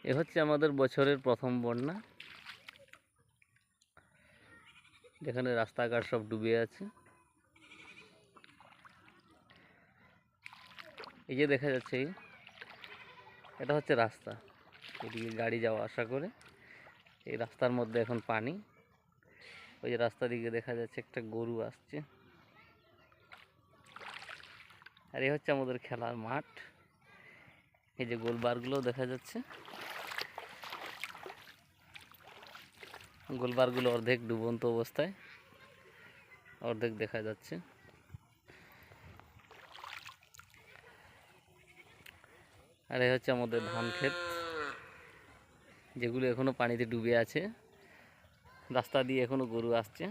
এ হচ্ছে আমাদের বছরের প্রথম বন্যা, যেখানে রাস্তাঘাট সব ডুবে আছে। এই যে দেখা যাচ্ছে, এটা হচ্ছে রাস্তা, এদিকে গাড়ি যাওয়া আসা করে। এই রাস্তার মধ্যে এখন পানি। ওই যে রাস্তার দিকে দেখা যাচ্ছে একটা গরু আসছে। আর এই হচ্ছে আমাদের খেলার মাঠ। এই যে গোলবারগুলো দেখা যাচ্ছে, গোলবারগুলো অর্ধেক ডুবন্ত অবস্থায়, অর্ধেক দেখা যাচ্ছে। আর এই হচ্ছে আমাদের ধান ক্ষেত, যেগুলো এখনো পানিতে ডুবে আছে। রাস্তা দিয়ে এখনো গরু আসছে।